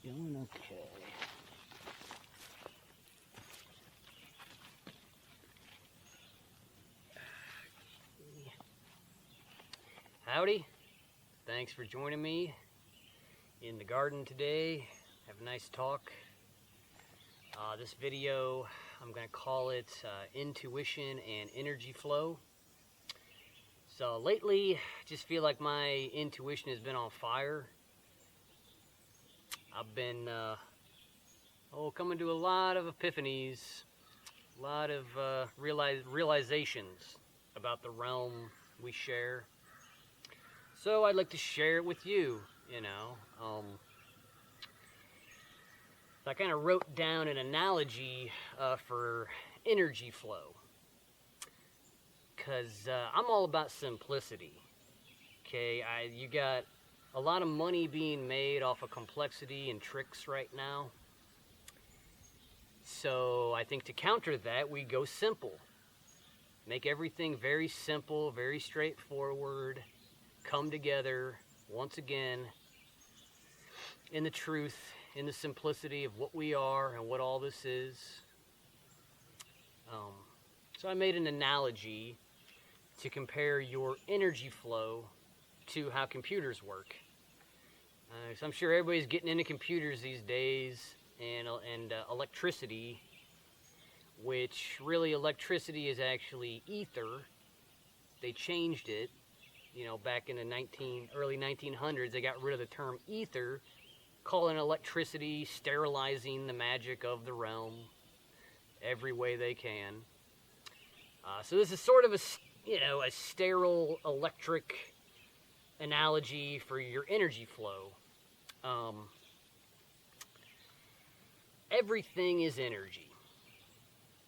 Doing okay. Howdy. Thanks for joining me in the garden today. Have a nice talk. This video, I'm going to call it Intuition and Energy Flow. So lately, I just feel like my intuition has been on fire. I've been coming to a lot of epiphanies, a lot of realizations about the realm we share. So I'd like to share it with you, you know. I kind of wrote down an analogy for energy flow, because I'm all about simplicity. Okay, you got a lot of money being made off of complexity and tricks right now. So I think to counter that, we go simple. Make everything very simple, very straightforward. Come together once again in the truth, in the simplicity of what we are and what all this is. So I made an analogy to compare your energy flow to how computers work. So I'm sure everybody's getting into computers these days, and electricity, which really electricity is actually ether. They changed it, you know, back in the early 1900s. They got rid of the term ether, calling electricity, sterilizing the magic of the realm every way they can. So this is sort of a sterile electric analogy for your energy flow. Everything is energy.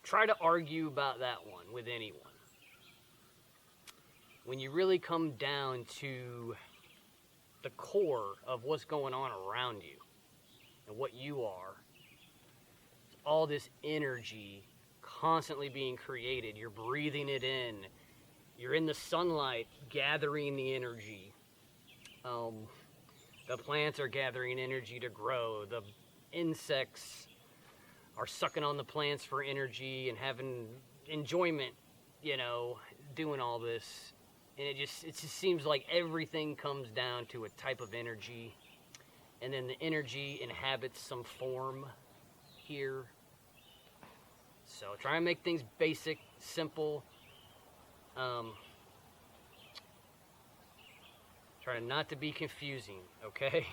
Try to argue about that one with anyone. When you really come down to the core of what's going on around you and what you are, all this energy constantly being created. You're breathing it in. You're in the sunlight gathering the energy. The plants are gathering energy to grow. The insects are sucking on the plants for energy and having enjoyment, you know, doing all this. And it just seems like everything comes down to a type of energy, and then the energy inhabits some form here. So try and make things basic, simple. Try not to be confusing, okay?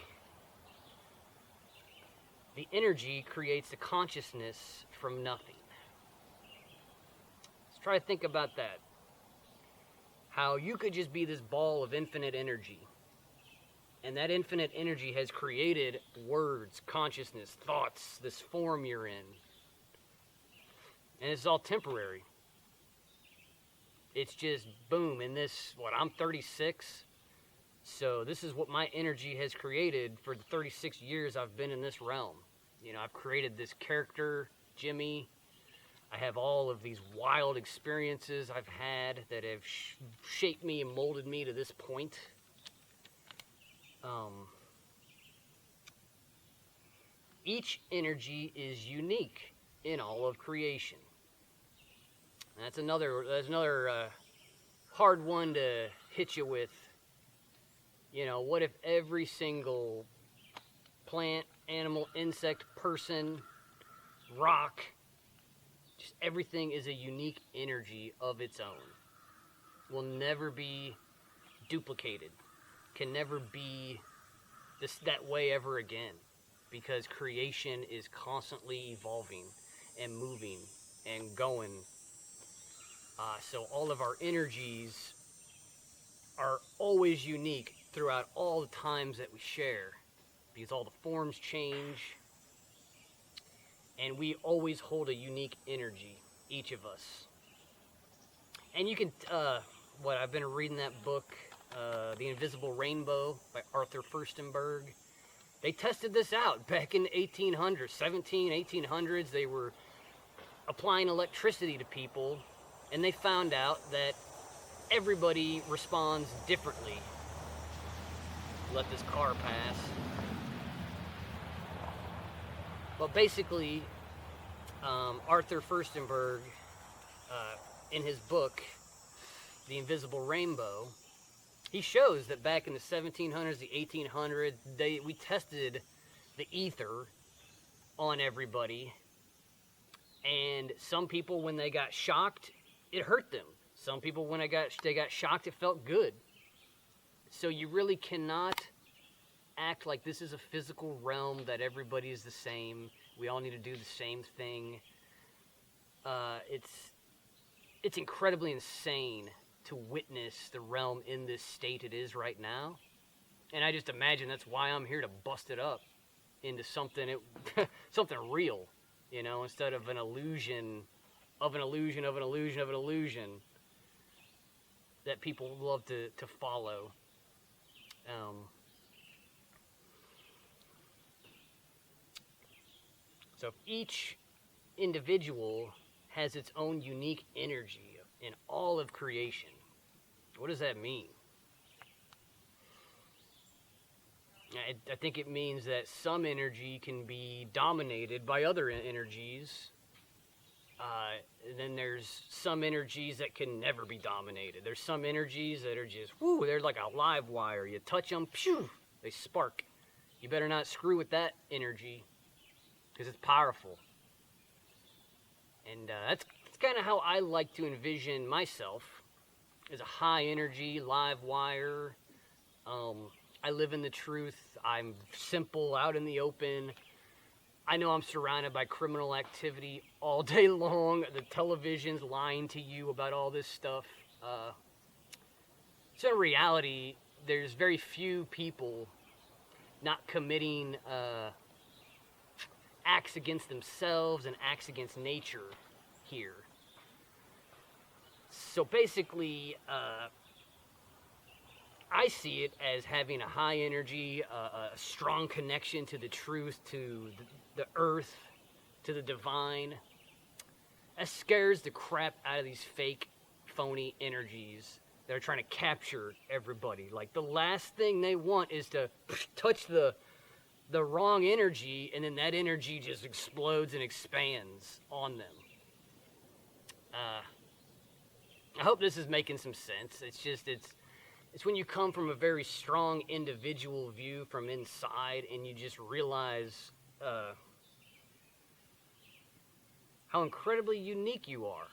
The energy creates the consciousness from nothing. Let's try to think about that. How you could just be this ball of infinite energy. And that infinite energy has created words, consciousness, thoughts, this form you're in. And it's all temporary. It's just boom, in this, I'm 36. So this is what my energy has created for the 36 years I've been in this realm. You know, I've created this character, Jimmy. I have all of these wild experiences I've had that have shaped me and molded me to this point. Each energy is unique in all of creation. That's another hard one to hit you with. You know, what if every single plant, animal, insect, person, rock, just everything is a unique energy of its own. Will never be duplicated. Can never be that way ever again. Because creation is constantly evolving and moving and going. So all of our energies are always unique throughout all the times that we share, because all the forms change, and we always hold a unique energy, each of us. And you can, I've been reading that book, The Invisible Rainbow by Arthur Furstenberg. They tested this out back in the 1800s, 1800s. They were applying electricity to people, and they found out that everybody responds differently. Let this car pass. But basically, Arthur Furstenberg, in his book, The Invisible Rainbow, he shows that back in the 1700s, the 1800s, we tested the ether on everybody. And some people, when they got shocked, it hurt them. Some people, when they got shocked, it felt good. So you really cannot act like this is a physical realm that everybody is the same. We all need to do the same thing. It's incredibly insane to witness the realm in this state it is right now. And I just imagine that's why I'm here, to bust it up into something something real, instead of an illusion of an illusion of an illusion of an illusion that people love to follow. So each individual has its own unique energy in all of creation. What does that mean? I think it means that some energy can be dominated by other energies. And then there's some energies that can never be dominated. There's some energies that are just, they're like a live wire. You touch them, phew, they spark. You better not screw with that energy, because it's powerful. And that's kind of how I like to envision myself, as a high energy, live wire. I live in the truth. I'm simple, out in the open. I know I'm surrounded by criminal activity all day long. The television's lying to you about all this stuff. So in reality, there's very few people not committing acts against themselves and acts against nature here. So basically, I see it as having a high energy, a strong connection to the truth, to the earth, to the divine. That scares the crap out of these fake, phony energies that are trying to capture everybody. Like, the last thing they want is to touch the wrong energy, and then that energy just explodes and expands on them. I hope this is making some sense. It's when you come from a very strong individual view from inside, and you just realize how incredibly unique you are.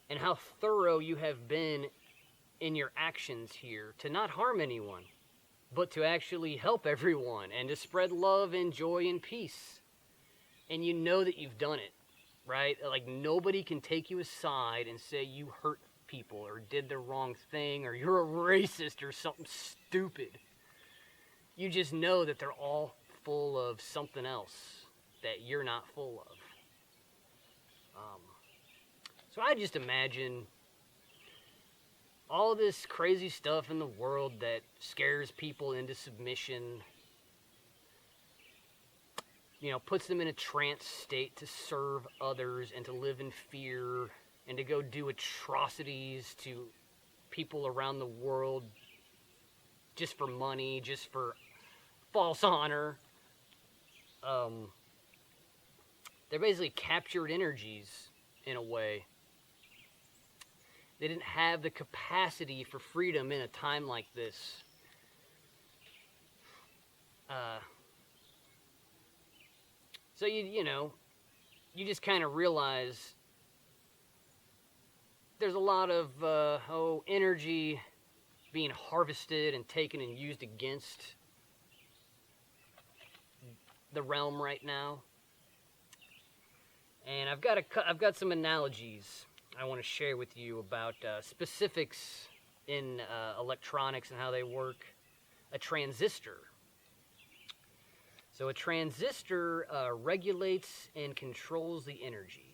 And how thorough you have been in your actions here to not harm anyone, but to actually help everyone and to spread love and joy and peace. And you know that you've done it, right? Like, nobody can take you aside and say you hurt people or did the wrong thing or you're a racist or something stupid. You just know that they're all full of something else that you're not full of. So I just imagine all this crazy stuff in the world that scares people into submission, puts them in a trance state to serve others and to live in fear and to go do atrocities to people around the world just for money, just for false honor. They're basically captured energies in a way. They didn't have the capacity for freedom in a time like this. So you just kind of realize there's a lot of energy being harvested and taken and used against the realm right now. And I've got some analogies I want to share with you about specifics in electronics and how they work. A transistor. So a transistor regulates and controls the energy.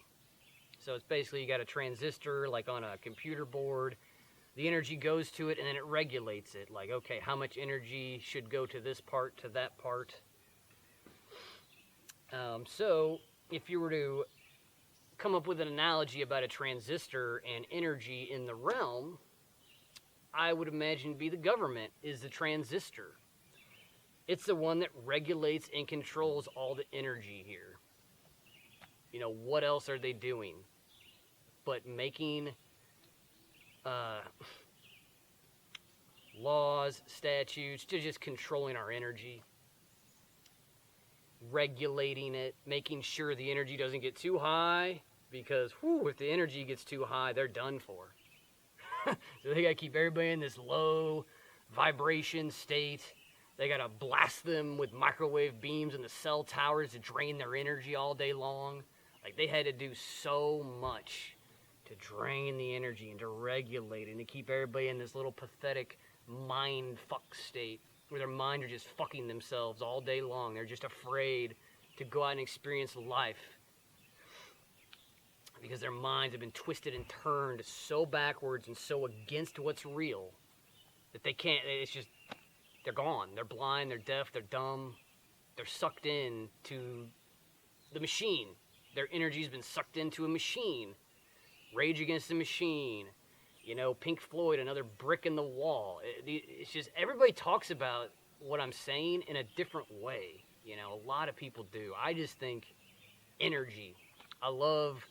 So it's basically, you got a transistor like on a computer board. The energy goes to it and then it regulates it. Like, okay, how much energy should go to this part, to that part. So if you were to come up with an analogy about a transistor and energy in the realm, I would imagine be the government is the transistor. It's the one that regulates and controls all the energy here. You know, what else are they doing but making laws, statutes, to just controlling our energy, regulating it, making sure the energy doesn't get too high, because if the energy gets too high, they're done for. So they got to keep everybody in this low vibration state. They got to blast them with microwave beams in the cell towers to drain their energy all day long. Like, they had to do so much to drain the energy and to regulate it and to keep everybody in this little pathetic mind fuck state where their minds are just fucking themselves all day long. They're just afraid to go out and experience life because their minds have been twisted and turned so backwards and so against what's real that they can't, it's just, they're gone. They're blind, they're deaf, they're dumb. They're sucked in to the machine. Their energy's been sucked into a machine. Rage Against the Machine. You know, Pink Floyd, another brick in the wall. It's just, everybody talks about what I'm saying in a different way. You know, a lot of people do. I just think energy. I love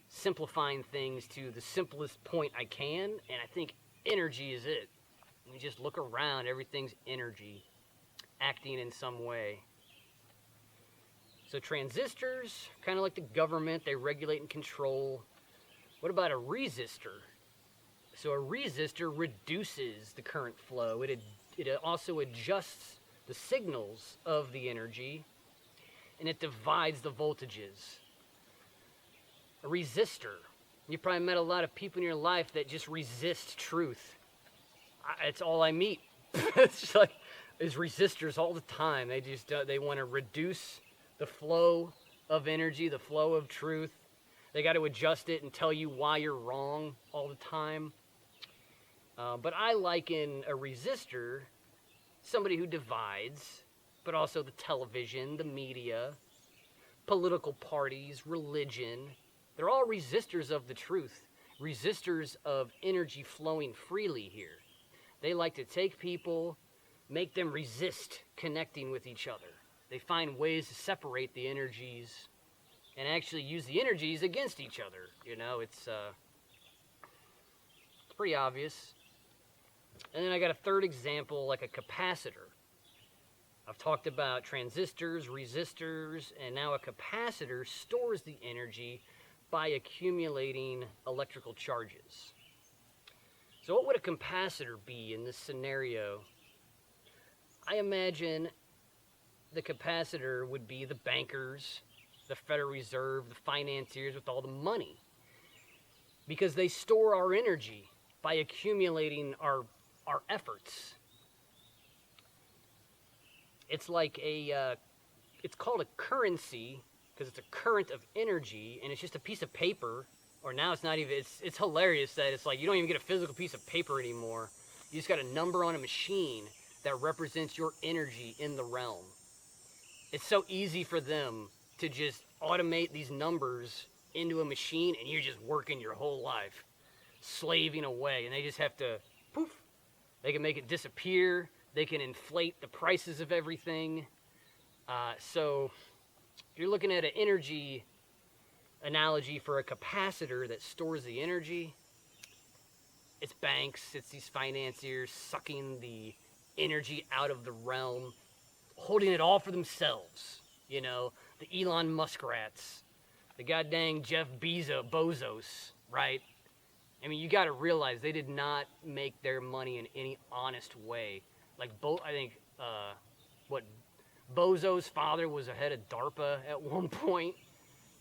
simplifying things to the simplest point I can, and I think energy is it. You just look around, everything's energy, acting in some way. So transistors, kind of like the government, they regulate and control. What about a resistor? So a resistor reduces the current flow. It also adjusts the signals of the energy, and it divides the voltages. A resistor. You probably met a lot of people in your life that just resist truth. It's all I meet. It's just like, is resistors all the time. They just they want to reduce the flow of energy, the flow of truth. They got to adjust it and tell you why you're wrong all the time. But I liken a resistor, somebody who divides, but also the television, the media, political parties, religion. They're all resistors of the truth, resistors of energy flowing freely here. They like to take people, make them resist connecting with each other. They find ways to separate the energies and actually use the energies against each other. You know, it's pretty obvious. And then I got a third example, like a capacitor. I've talked about transistors, resistors, and now a capacitor stores the energy by accumulating electrical charges. So what would a capacitor be in this scenario? I imagine the capacitor would be the bankers, the Federal Reserve, the financiers with all the money, because they store our energy by accumulating our efforts. It's like it's called a currency because it's a current of energy, and it's just a piece of paper. Or now it's not even, it's hilarious that it's like you don't even get a physical piece of paper anymore. You just got a number on a machine that represents your energy in the realm. It's so easy for them to just automate these numbers into a machine, and you're just working your whole life, slaving away, and they just have to, poof, they can make it disappear, they can inflate the prices of everything. So if you're looking at an energy analogy for a capacitor that stores the energy, it's banks, it's these financiers sucking the energy out of the realm, holding it all for themselves. You know, the Elon Musk rats, the goddamn Jeff Bezos, right? I mean, you got to realize they did not make their money in any honest way. Like, I think, Bozo's father was a head of DARPA at one point.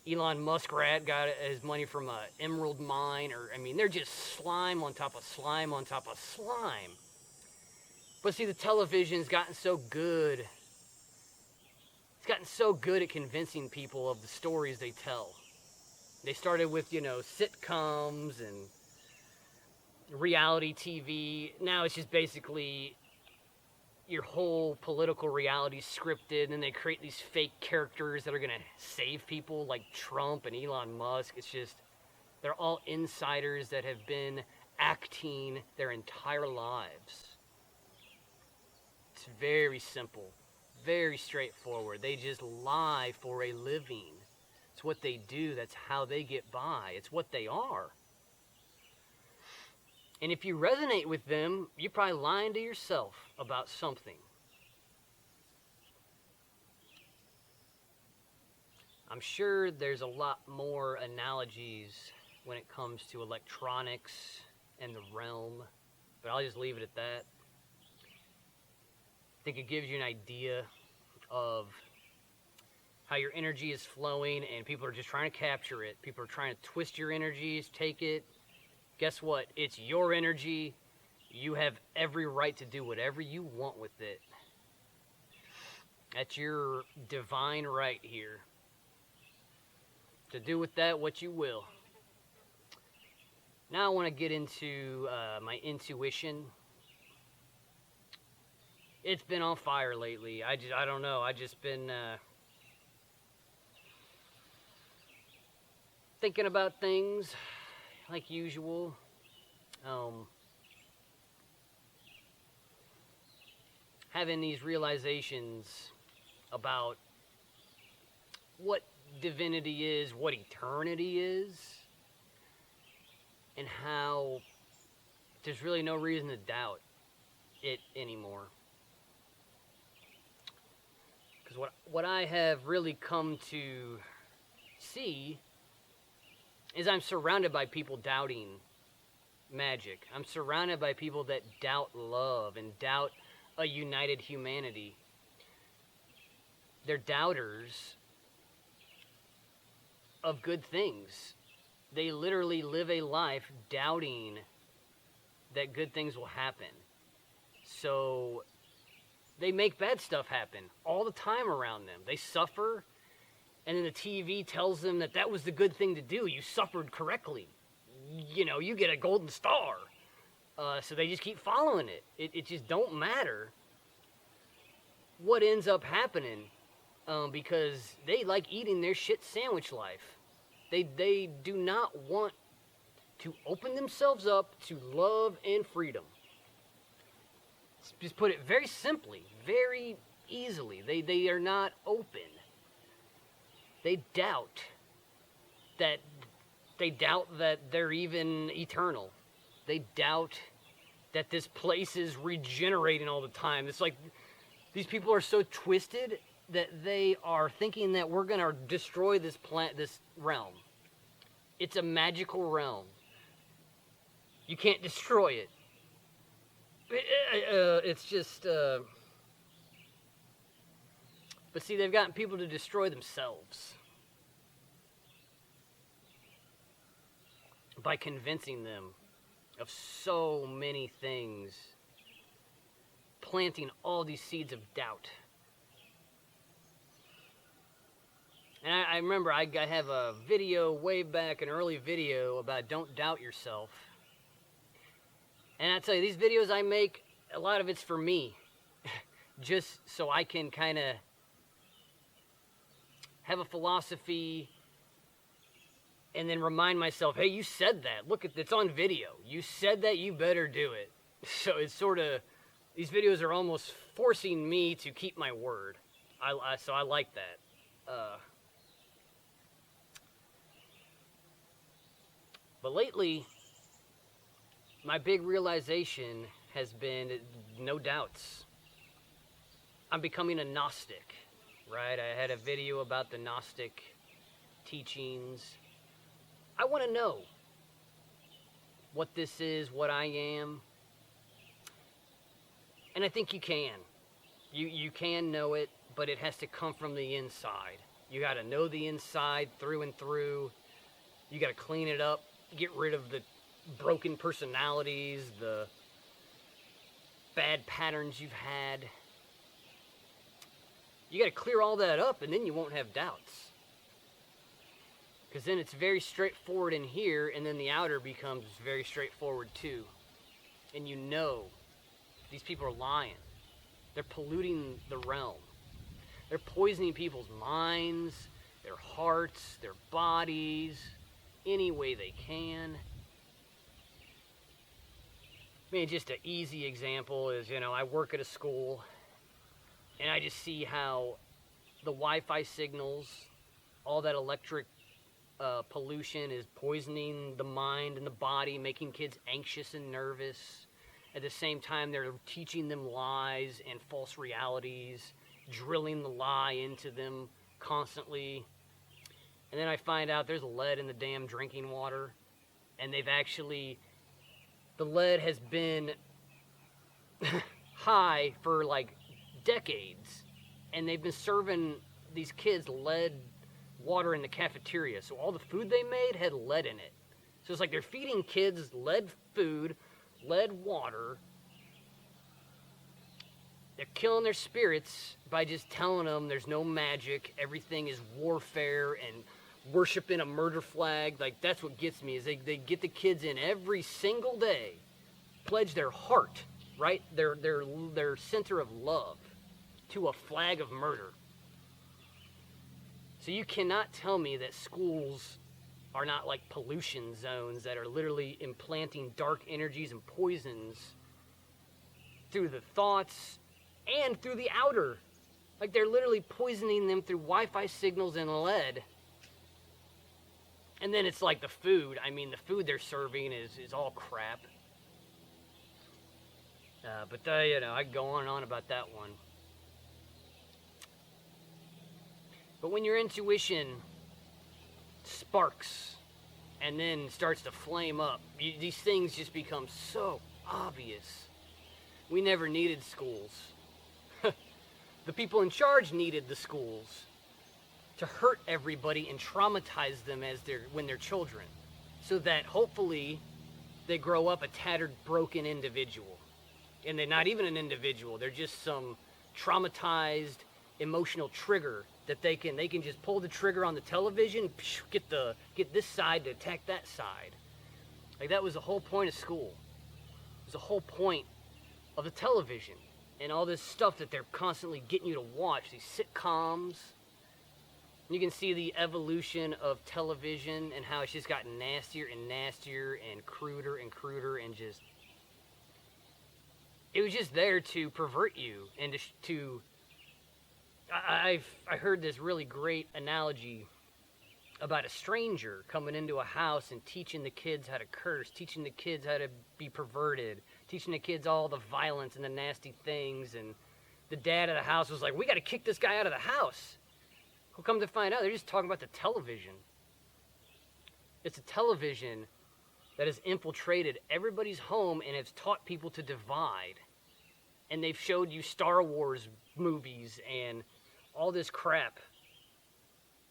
Elon Muskrat got his money from an emerald mine, they're just slime on top of slime on top of slime. But see, the television's gotten so good. It's gotten so good at convincing people of the stories they tell. They started with, sitcoms and reality TV. Now it's just basically your whole political reality scripted, and then they create these fake characters that are going to save people like Trump and Elon Musk. It's just, they're all insiders that have been acting their entire lives It's very simple, very straightforward. They just lie for a living. It's what they do. That's how they get by. It's what they are. And if you resonate with them, you're probably lying to yourself about something. I'm sure there's a lot more analogies when it comes to electronics and the realm, but I'll just leave it at that. I think it gives you an idea of how your energy is flowing, and people are just trying to capture it. People are trying to twist your energies, take it. Guess what? It's your energy. You have every right to do whatever you want with it. That's your divine right here. To do with that what you will. Now I want to get into my intuition. It's been on fire lately. I don't know. I just been thinking about things like usual. Having these realizations about what divinity is, what eternity is, and how there's really no reason to doubt it anymore. Because what I have really come to see is I'm surrounded by people doubting magic. I'm surrounded by people that doubt love and doubt a united humanity. They're doubters of good things. They literally live a life doubting that good things will happen. So they make bad stuff happen all the time around them. They suffer, and then the TV tells them that that was the good thing to do. You suffered correctly. You know, you get a golden star. So they just keep following it. It just don't matter what ends up happening, because they like eating their shit sandwich life. They do not want to open themselves up to love and freedom. Just put it very simply, very easily. They are not open. They doubt that they're even eternal. They doubt that this place is regenerating all the time. It's like these people are so twisted that they are thinking that we're going to destroy this realm. It's a magical realm. You can't destroy it. It's just... But see, they've gotten people to destroy themselves by convincing them of so many things, planting all these seeds of doubt. And I remember I have a video way back, an early video about don't doubt yourself. And I tell you, these videos I make, a lot of it's for me, just so I can kind of have a philosophy and then remind myself, hey, you said that. Look, it's on video. You said that, you better do it. So it's sort of, these videos are almost forcing me to keep my word. So I like that. But lately, my big realization has been no doubts. I'm becoming a Gnostic, right? I had a video about the Gnostic teachings. I want to know what this is, what I am. And I think you can. You can know it, but it has to come from the inside. You got to know the inside through and through. You got to clean it up, get rid of the broken personalities, the bad patterns you've had. You got to clear all that up, and then you won't have doubts. Because then it's very straightforward in here, and then the outer becomes very straightforward too. And you know, these people are lying. They're polluting the realm. They're poisoning people's minds, their hearts, their bodies, any way they can. I mean, just an easy example is, I work at a school, And I just see how the Wi-Fi signals, all that electric pollution is poisoning the mind and the body, making kids anxious and nervous. At the same time, they're teaching them lies and false realities, drilling the lie into them constantly. And then I find out there's lead in the damn drinking water. And the lead has been high for like decades. And they've been serving these kids lead water in the cafeteria. So all the food they made had lead in it. So it's like they're feeding kids lead food, lead water. They're killing their spirits by just telling them there's no magic, everything is warfare and worshiping a murder flag. Like, that's what gets me, is they get the kids in every single day, pledge their heart, right? Their center of love to a flag of murder. So you cannot tell me that schools are not like pollution zones that are literally implanting dark energies and poisons through the thoughts and through the outer. Like, they're literally poisoning them through Wi-Fi signals and lead. And then it's like the food. I mean, the food they're serving is all crap. But I could go on and on about that one. But when your intuition sparks and then starts to flame up, these things just become so obvious. We never needed schools. The people in charge needed the schools to hurt everybody and traumatize them when they're children, so that hopefully they grow up a tattered, broken individual. And they're not even an individual, they're just some traumatized emotional trigger that they can just pull the trigger on the television, get this side to attack that side. Like, that was the whole point of school. It was the whole point of the television and all this stuff that they're constantly getting you to watch, these sitcoms. You can see the evolution of television and how it's just gotten nastier and nastier and cruder and just, it was just there to pervert you and to I heard this really great analogy about a stranger coming into a house and teaching the kids how to curse, teaching the kids how to be perverted, teaching the kids all the violence and the nasty things. And the dad of the house was like, we got to kick this guy out of the house. Who come to find out, they're just talking about the television. It's a television that has infiltrated everybody's home and has taught people to divide. And they've showed you Star Wars movies and all this crap.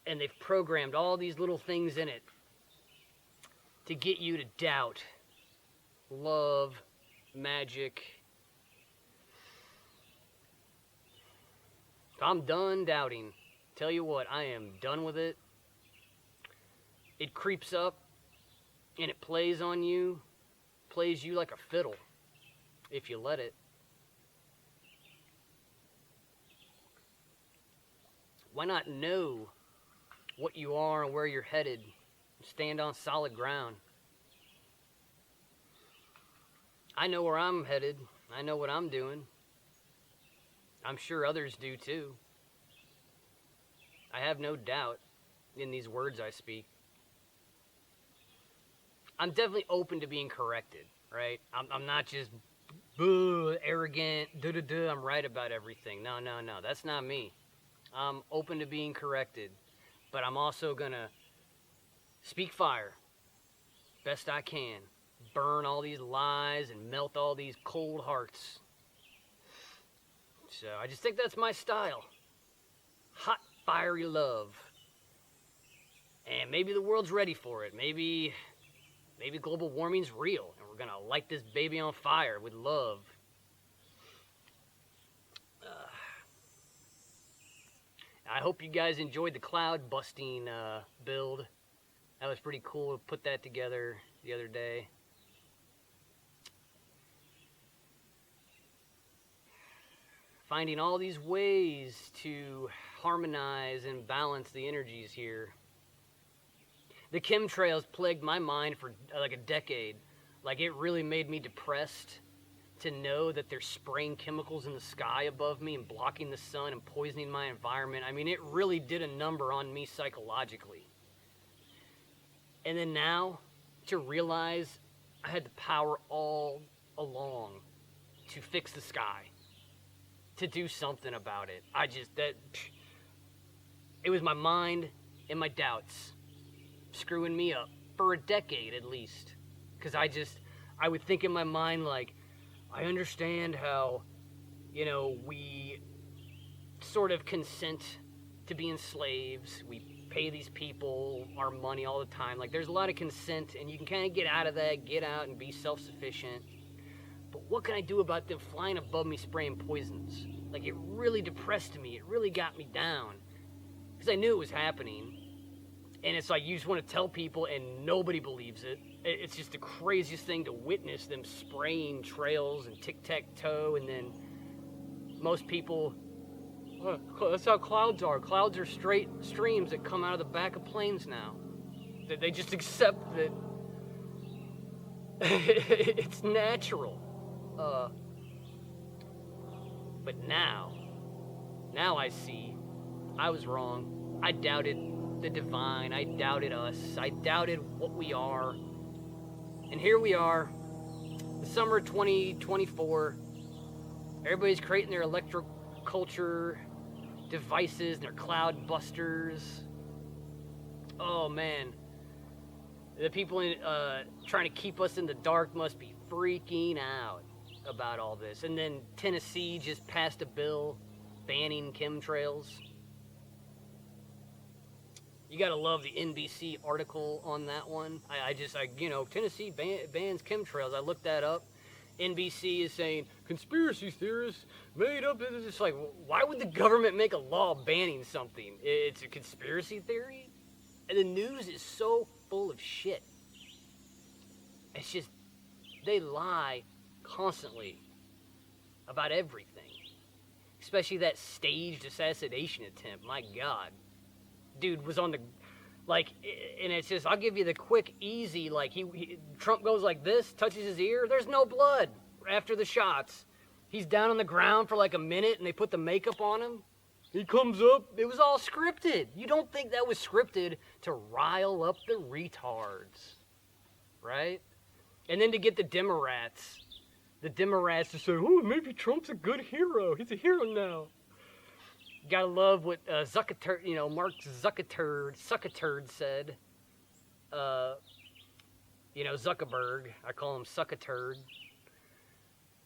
And they've programmed all these little things in it to get you to doubt love, magic. I'm done doubting. Tell you what, I am done with it. It creeps up and it plays on you, plays you like a fiddle if you let it. Why not know what you are and where you're headed? Stand on solid ground. I know where I'm headed. I know what I'm doing. I'm sure others do too. I have no doubt in these words I speak. I'm definitely open to being corrected, right? I'm not just arrogant, I'm right about everything. No, that's not me. I'm open to being corrected, but I'm also gonna speak fire best I can, burn all these lies and melt all these cold hearts. So I just think that's my style. Hot, fiery love. And maybe the world's ready for it. Maybe global warming's real and we're gonna light this baby on fire with love. I hope you guys enjoyed the cloud busting build. That was pretty cool to put that together the other day. Finding all these ways to harmonize and balance the energies here. The chemtrails plagued my mind for like a decade. Like, it really made me depressed to know that they're spraying chemicals in the sky above me and blocking the sun and poisoning my environment, I mean, it really did a number on me psychologically. And then now, to realize I had the power all along to fix the sky, to do something about it. It was my mind and my doubts screwing me up for a decade at least. Because I would think in my mind, like, I understand how, we sort of consent to being slaves. We pay these people our money all the time. Like, there's a lot of consent, and you can kind of get out of that, get out and be self-sufficient. But what can I do about them flying above me spraying poisons? Like, it really depressed me. It really got me down. Because I knew it was happening. And it's like, you just want to tell people and nobody believes it. It's just the craziest thing to witness, them spraying trails and tic-tac-toe, and then most people, that's how clouds are. Clouds are straight streams that come out of the back of planes now. They just accept that it's natural. But now I see I was wrong. I doubted the divine. I doubted us. I doubted what we are. And here we are, the summer of 2024. Everybody's creating their electroculture devices and their cloud busters. Oh man. The people trying to keep us in the dark must be freaking out about all this. And then Tennessee just passed a bill banning chemtrails. You gotta love the NBC article on that one. Tennessee bans chemtrails. I looked that up. NBC is saying conspiracy theorists made up. It's just like, why would the government make a law banning something? It's a conspiracy theory? And the news is so full of shit. It's just, they lie constantly about everything. Especially that staged assassination attempt. My God. Dude was on the, and it's just, I'll give you the quick, easy, Trump goes like this, touches his ear, there's no blood after the shots. He's down on the ground for like a minute and they put the makeup on him. He comes up, it was all scripted. You don't think that was scripted to rile up the retards, right? And then to get the Demorats to say, oh, maybe Trump's a good hero. He's a hero now. Gotta love what Mark Zuckerturd said. Zuckerberg, I call him Suckerturd.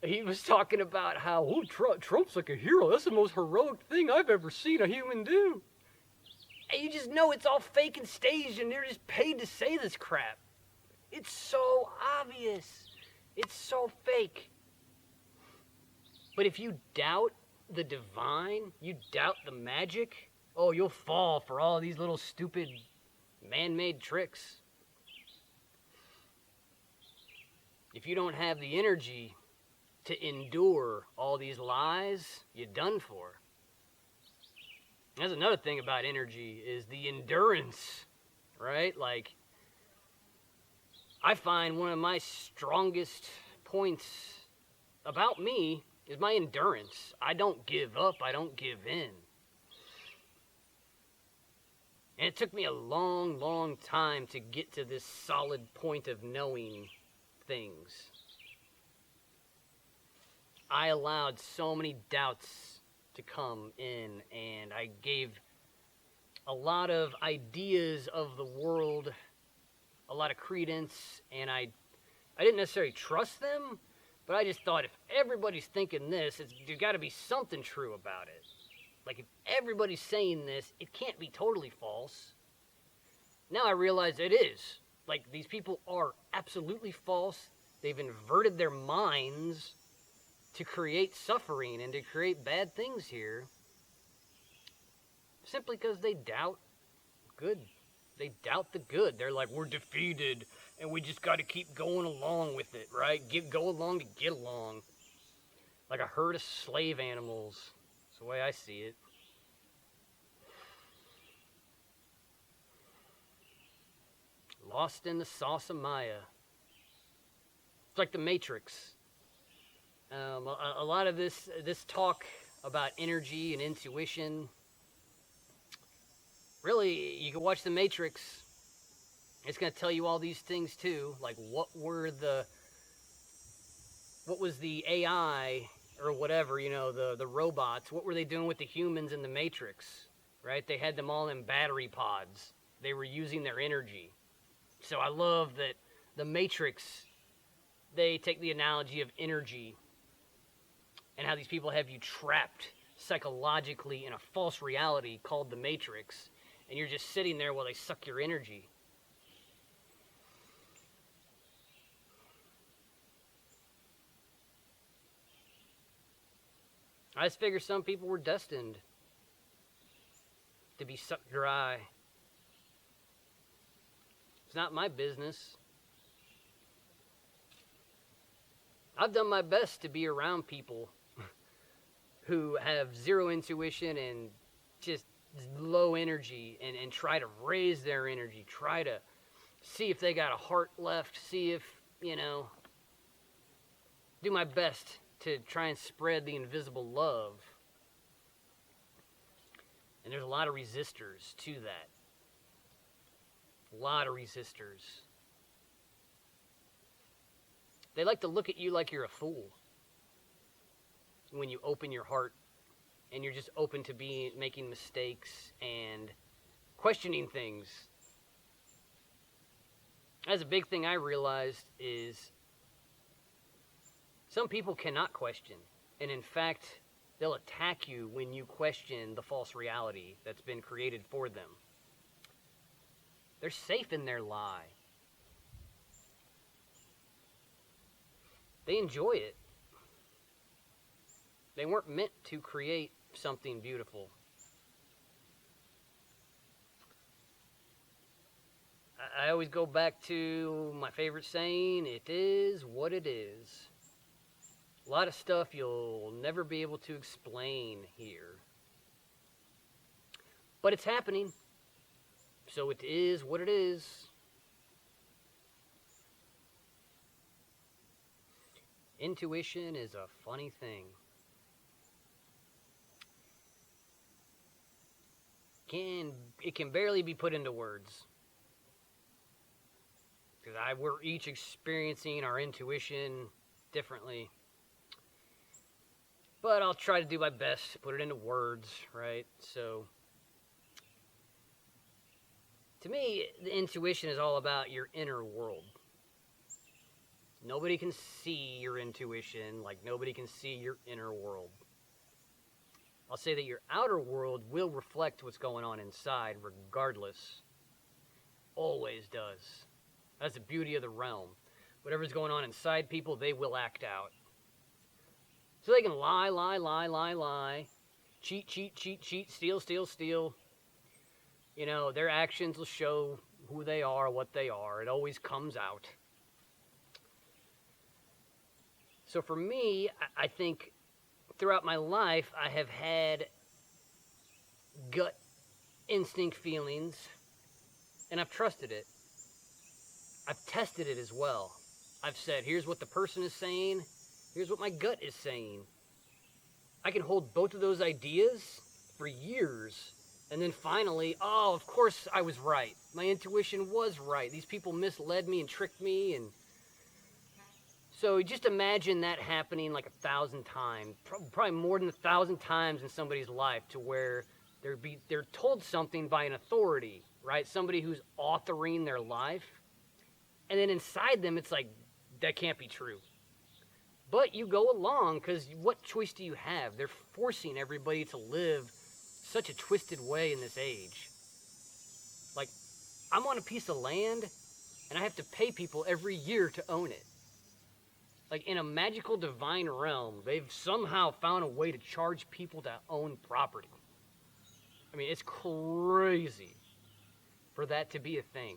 He was talking about how, Trump's like a hero. That's the most heroic thing I've ever seen a human do. And you just know it's all fake and staged, and they're just paid to say this crap. It's so obvious. It's so fake. But if you doubt the divine, you doubt the magic, oh, you'll fall for all these little stupid man-made tricks. If you don't have the energy to endure all these lies, you're done for. That's another thing about energy, is the endurance, right? Like, I find one of my strongest points about me is my endurance. I don't give up. I don't give in. And it took me a long, long time to get to this solid point of knowing things. I allowed so many doubts to come in, and I gave a lot of ideas of the world a lot of credence, and I didn't necessarily trust them, but I just thought, if everybody's thinking this, there's got to be something true about it. Like, if everybody's saying this, it can't be totally false. Now I realize it is. Like, these people are absolutely false. They've inverted their minds to create suffering and to create bad things here, simply because they doubt good. They doubt the good. They're like, we're defeated, and we just got to keep going along with it, right? Go along to get along. Like a herd of slave animals. That's the way I see it. Lost in the sauce of Maya. It's like the Matrix. A lot of this talk about energy and intuition, really, you can watch The Matrix. It's going to tell you all these things too, like what was the AI or whatever, the robots, what were they doing with the humans in the Matrix, right? They had them all in battery pods. They were using their energy. So I love that the Matrix, they take the analogy of energy and how these people have you trapped psychologically in a false reality called the Matrix, and you're just sitting there while they suck your energy. I just figure some people were destined to be sucked dry. It's not my business. I've done my best to be around people who have zero intuition and just low energy, and try to raise their energy, try to see if they got a heart left, see if, do my best to try and spread the invisible love. And there's a lot of resistors to that. A lot of resistors. They like to look at you like you're a fool when you open your heart and you're just open to making mistakes and questioning things. That's a big thing I realized is some people cannot question. And in fact, they'll attack you when you question the false reality that's been created for them. They're safe in their lie. They enjoy it. They weren't meant to create something beautiful. I always go back to my favorite saying, it is what it is. A lot of stuff you'll never be able to explain here. But it's happening. So it is what it is. Intuition is a funny thing. It can barely be put into words. Because we're each experiencing our intuition differently. But I'll try to do my best to put it into words, right? So, to me, the intuition is all about your inner world. Nobody can see your intuition like nobody can see your inner world. I'll say that your outer world will reflect what's going on inside regardless. Always does. That's the beauty of the realm. Whatever's going on inside people, they will act out. So they can lie, cheat, steal. Their actions will show who they are, what they are. It always comes out. So for me, I think throughout my life, I have had gut instinct feelings, and I've trusted it. I've tested it as well. I've said, here's what the person is saying, here's what my gut is saying. I can hold both of those ideas for years, and then finally, oh, of course I was right. My intuition was right. These people misled me and tricked me, and so just imagine that happening like 1,000 times, probably more than 1,000 times in somebody's life, to where they're told something by an authority, right? Somebody who's authoring their life. And then inside them, it's like, that can't be true. But you go along, because what choice do you have? They're forcing everybody to live such a twisted way in this age. Like, I'm on a piece of land, and I have to pay people every year to own it. Like, in a magical divine realm, they've somehow found a way to charge people to own property. I mean, it's crazy for that to be a thing.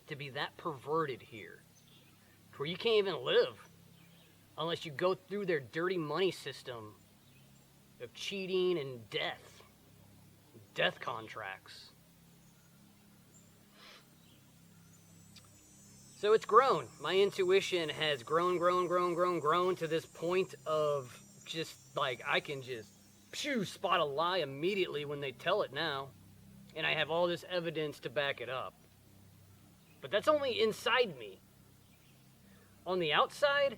To be that perverted here. Where you can't even live unless you go through their dirty money system of cheating and death contracts. So it's grown. My intuition has grown to this point of just like I can just spot a lie immediately when they tell it now. And I have all this evidence to back it up. But that's only inside me. On the outside,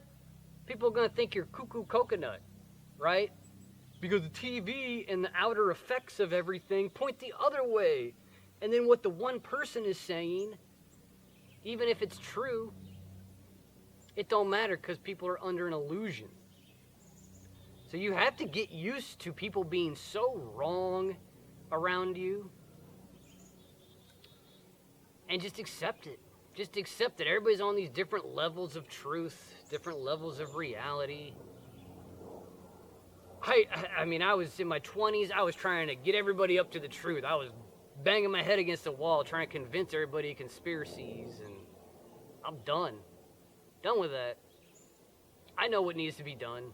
people are going to think you're cuckoo coconut, right? Because the TV and the outer effects of everything point the other way. And then what the one person is saying, even if it's true, it don't matter because people are under an illusion. So you have to get used to people being so wrong around you. And just accept it. Just accept that everybody's on these different levels of truth, different levels of reality. I mean, I was in my 20s. I was trying to get everybody up to the truth. I was banging my head against the wall trying to convince everybody of conspiracies. And I'm done. Done with that. I know what needs to be done.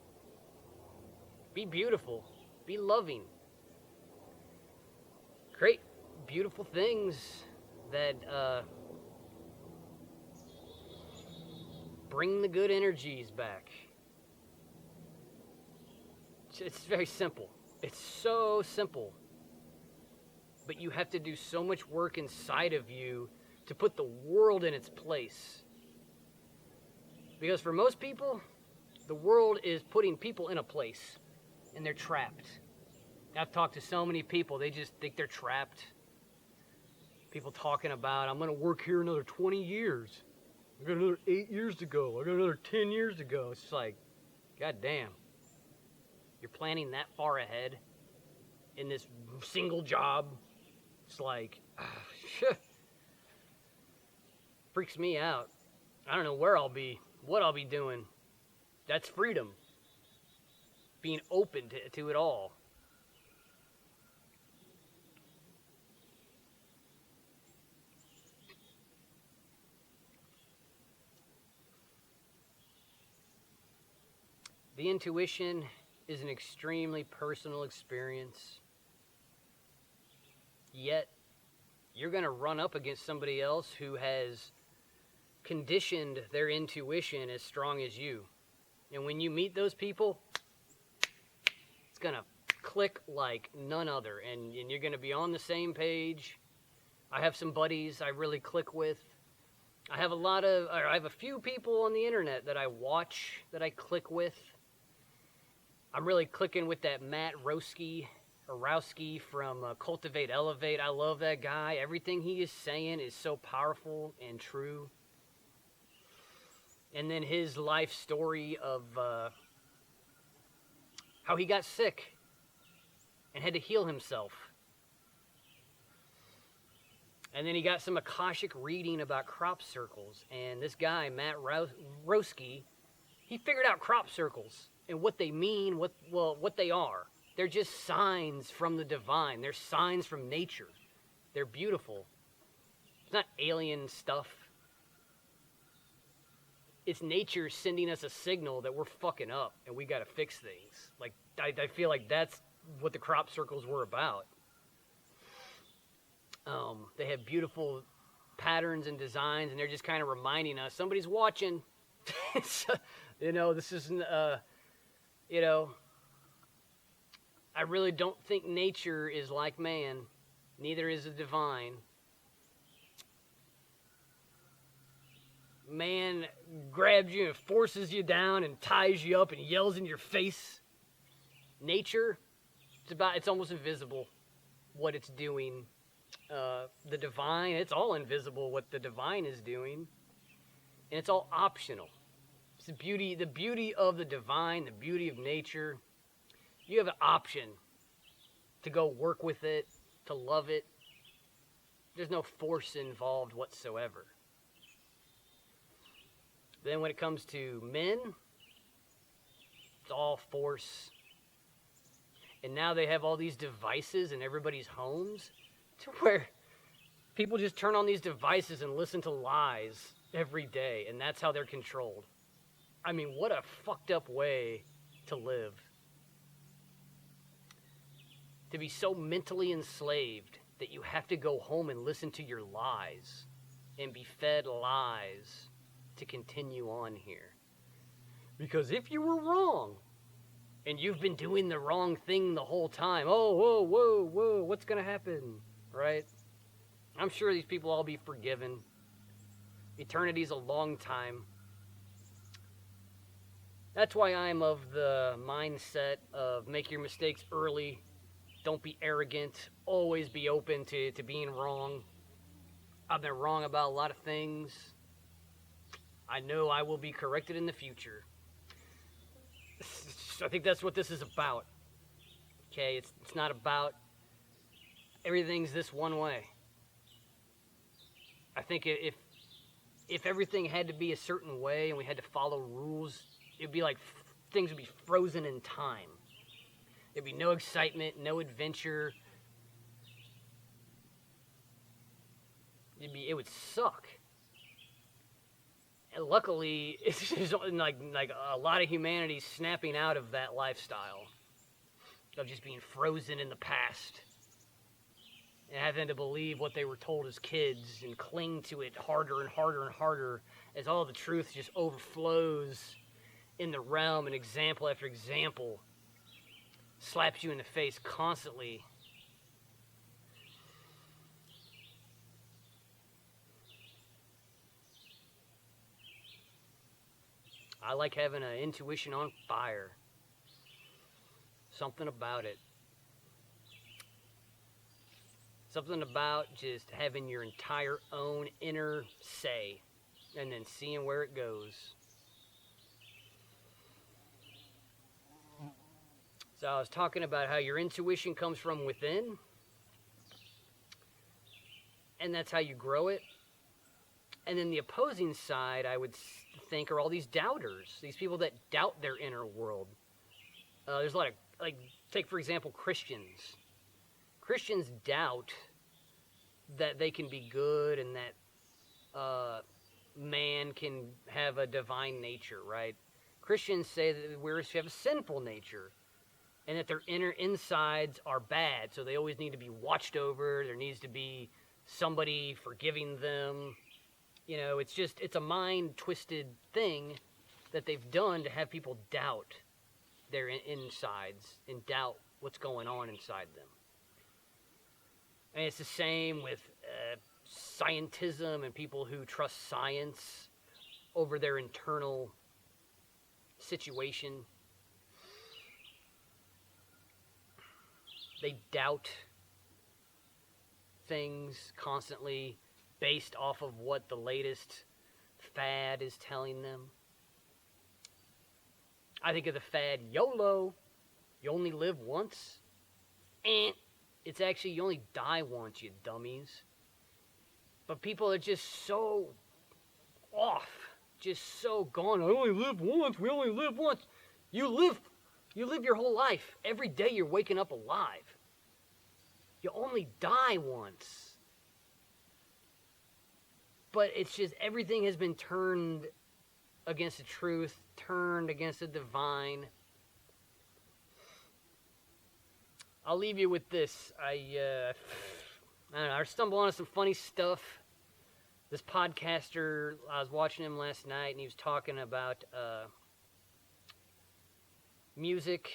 Be beautiful. Be loving. Create beautiful things that bring the good energies back. It's very simple. It's so simple. But you have to do so much work inside of you to put the world in its place. Because for most people, the world is putting people in a place. And they're trapped. I've talked to so many people, they just think they're trapped. People talking about, I'm going to work here another 20 years. I got another 8 years to go. I got another 10 years to go. It's like, God damn. You're planning that far ahead in this single job. It's like, freaks me out. I don't know where I'll be, what I'll be doing. That's freedom. Being open to it all. The intuition is an extremely personal experience. Yet, you're going to run up against somebody else who has conditioned their intuition as strong as you. And when you meet those people, it's going to click like none other. And you're going to be on the same page. I have some buddies I really click with. I have a few people on the internet that I watch, that I click with. I'm really clicking with that Matt Roeske from Cultivate Elevate. I love that guy. Everything he is saying is so powerful and true. And then his life story of how he got sick and had to heal himself. And then he got some Akashic reading about crop circles. And this guy, Matt Roeske, he figured out crop circles and what they mean, what they are. They're just signs from the divine. They're signs from nature. They're beautiful. It's not alien stuff. It's nature sending us a signal that we're fucking up and we got to fix things. Like, I feel like that's what the crop circles were about. They have beautiful patterns and designs, and they're just kind of reminding us somebody's watching. This isn't, I really don't think nature is like man. Neither is the divine. Man grabs you and forces you down and ties you up and yells in your face. Nature, it's almost invisible what it's doing. The divine, it's all invisible what the divine is doing. And it's all optional. It's the beauty of the divine, the beauty of nature. You have an option to go work with it, to love it. There's no force involved whatsoever. Then when it comes to men, it's all force. And now they have all these devices in everybody's homes to where people just turn on these devices and listen to lies every day. And that's how they're controlled. I mean, what a fucked up way to live. To be so mentally enslaved that you have to go home and listen to your lies and be fed lies. to continue on here. Because if you were wrong, and you've been doing the wrong thing the whole time, oh, whoa, whoa, whoa, what's going to happen, right? I'm sure these people all be forgiven. Eternity's a long time. That's why I'm of the mindset of make your mistakes early. Don't be arrogant. Always be open to being wrong. I've been wrong about a lot of things. I know I will be corrected in the future. I think that's what this is about. Okay, it's not about everything's this one way. I think if everything had to be a certain way and we had to follow rules, it'd be like things would be frozen in time. There'd be no excitement, no adventure. It would suck. And luckily, it's just like a lot of humanity snapping out of that lifestyle of just being frozen in the past and having to believe what they were told as kids and cling to it harder and harder and harder as all the truth just overflows in the realm, and example after example slaps you in the face constantly. I like having an intuition on fire. Something about it. Something about just having your entire own inner say and then seeing where it goes. So I was talking about how your intuition comes from within, and that's how you grow it. And then the opposing side, I would think, are all these doubters, these people that doubt their inner world. There's a lot of, like, take for example, Christians. Christians doubt that they can be good and that man can have a divine nature, right? Christians say that we have a sinful nature and that their inner insides are bad, so they always need to be watched over. There needs to be somebody forgiving them. You know, it's a mind-twisted thing that they've done to have people doubt their insides and doubt what's going on inside them. And it's the same with scientism and people who trust science over their internal situation. They doubt things constantly based off of what the latest fad is telling them. I think of the fad YOLO. You only live once. It's actually you only die once, you dummies. But people are just so off. Just so gone. I only live once. We only live once. You live your whole life. Every day you're waking up alive. You only die once. But it's just everything has been turned against the truth, turned against the divine. I'll leave you with this. I don't know, I stumbled on some funny stuff. This podcaster, I was watching him last night, and he was talking about music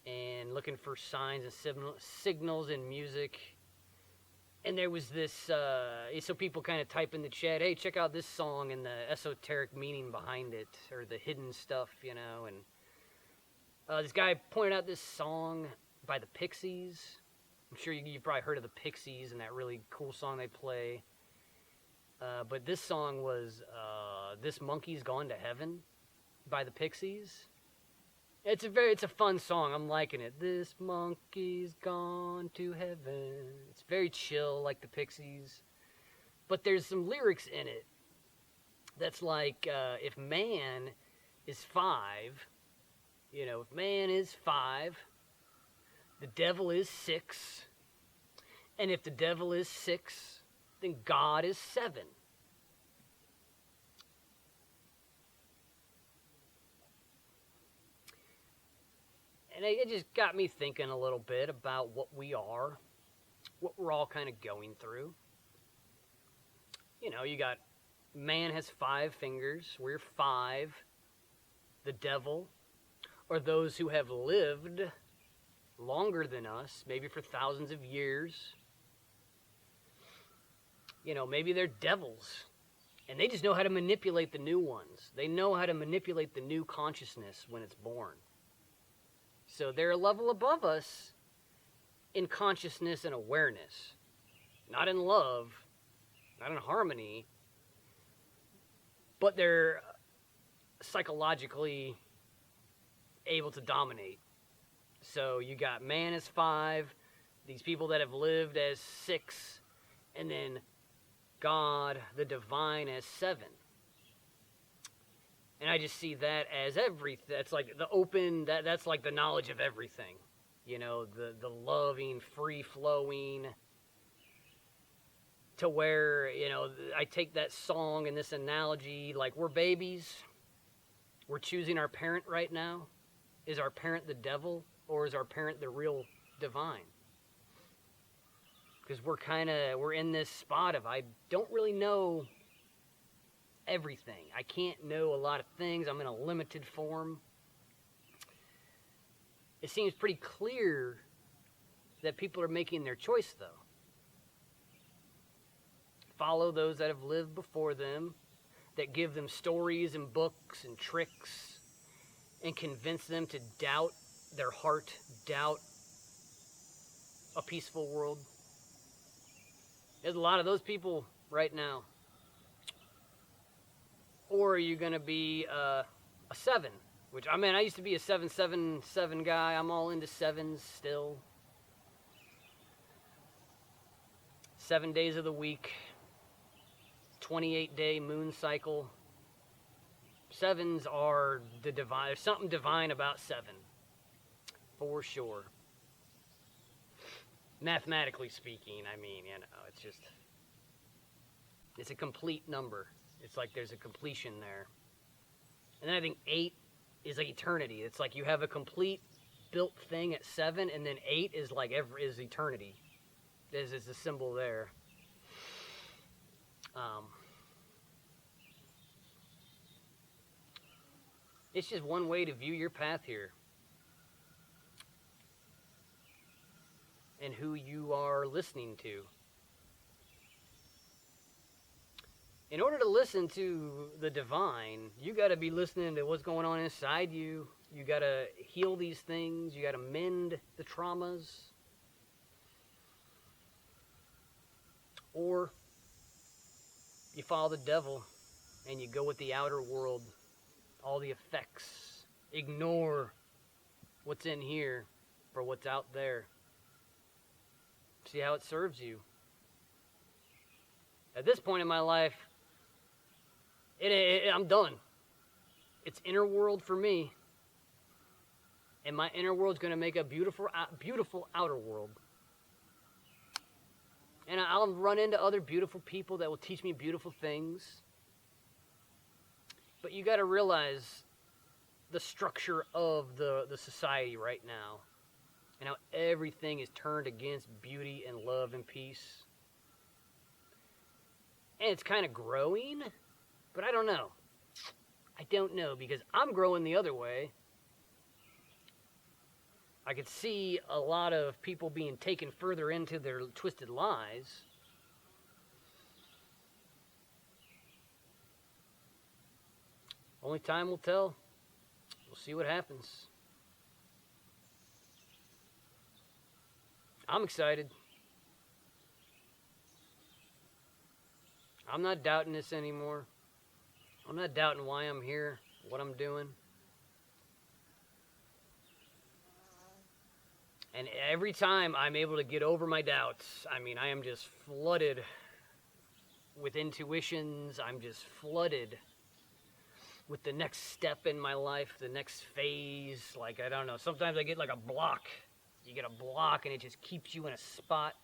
and looking for signs and signals in music. And there was this, so people kind of type in the chat, hey, check out this song and the esoteric meaning behind it, or the hidden stuff, you know. And this guy pointed out this song by the Pixies. I'm sure you've probably heard of the Pixies and that really cool song they play. But this song was This Monkey's Gone to Heaven by the Pixies. It's a fun song. I'm liking it. This monkey's gone to heaven. It's very chill, like the Pixies. But there's some lyrics in it that's like, if man is 5, you know, if man is 5, the devil is 6. And if the devil is 6, then God is 7. And it just got me thinking a little bit about what we are, what we're all kind of going through. You know, you got man has 5 fingers. We're 5. The devil, or those who have lived longer than us, maybe for thousands of years. Maybe they're devils, and they just know how to manipulate the new ones. They know how to manipulate the new consciousness when it's born. So they're a level above us in consciousness and awareness. Not in love, not in harmony, but they're psychologically able to dominate. So you got man as 5, these people that have lived as 6, and then God, the divine, as 7. And I just see that as everything. That's like the open, that's like the knowledge of everything. The loving, free-flowing, to where, I take that song and this analogy, like we're babies. We're choosing our parent right now. Is our parent the devil, or is our parent the real divine? Because we're in this spot of I don't really know everything. I can't know a lot of things. I'm in a limited form. It seems pretty clear that people are making their choice, though. Follow those that have lived before them, that give them stories and books and tricks, and convince them to doubt their heart, doubt a peaceful world. There's a lot of those people right now. Or are you going to be a 7? Which, I used to be a 777 guy. I'm all into 7s still. 7 days of the week. 28-day moon cycle. 7s are the divine. There's something divine about 7. For sure. Mathematically speaking, it's a complete number. It's like there's a completion there. And then I think 8 is like eternity. It's like you have a complete built thing at 7, and then 8 is like is eternity. There's a symbol there. It's just one way to view your path here. And who you are listening to. In order to listen to the divine, you got to be listening to what's going on inside you. You got to heal these things. You got to mend the traumas. Or you follow the devil and you go with the outer world, all the effects. Ignore what's in here for what's out there. See how it serves you. At this point in my life, I'm done. It's inner world for me. And my inner world's going to make a beautiful outer world. And I'll run into other beautiful people that will teach me beautiful things. But you got to realize the structure of the society right now. And how everything is turned against beauty and love and peace. And it's kind of growing, but I don't know. I don't know, because I'm growing the other way. I could see a lot of people being taken further into their twisted lies. Only time will tell. We'll see what happens. I'm excited. I'm not doubting this anymore. I'm not doubting why I'm here, what I'm doing. And every time I'm able to get over my doubts, I am just flooded with intuitions. I'm just flooded with the next step in my life, the next phase. Like, I don't know, sometimes I get like a block. You get a block and it just keeps you in a spot.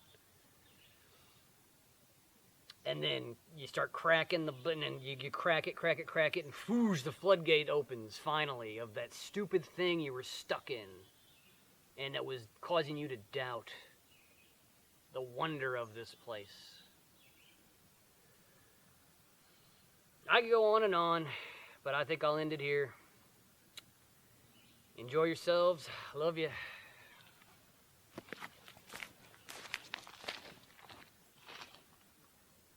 And then you start cracking the button, and you crack it, and whoosh, the floodgate opens, finally, of that stupid thing you were stuck in. And that was causing you to doubt the wonder of this place. I could go on, but I think I'll end it here. Enjoy yourselves. Love you.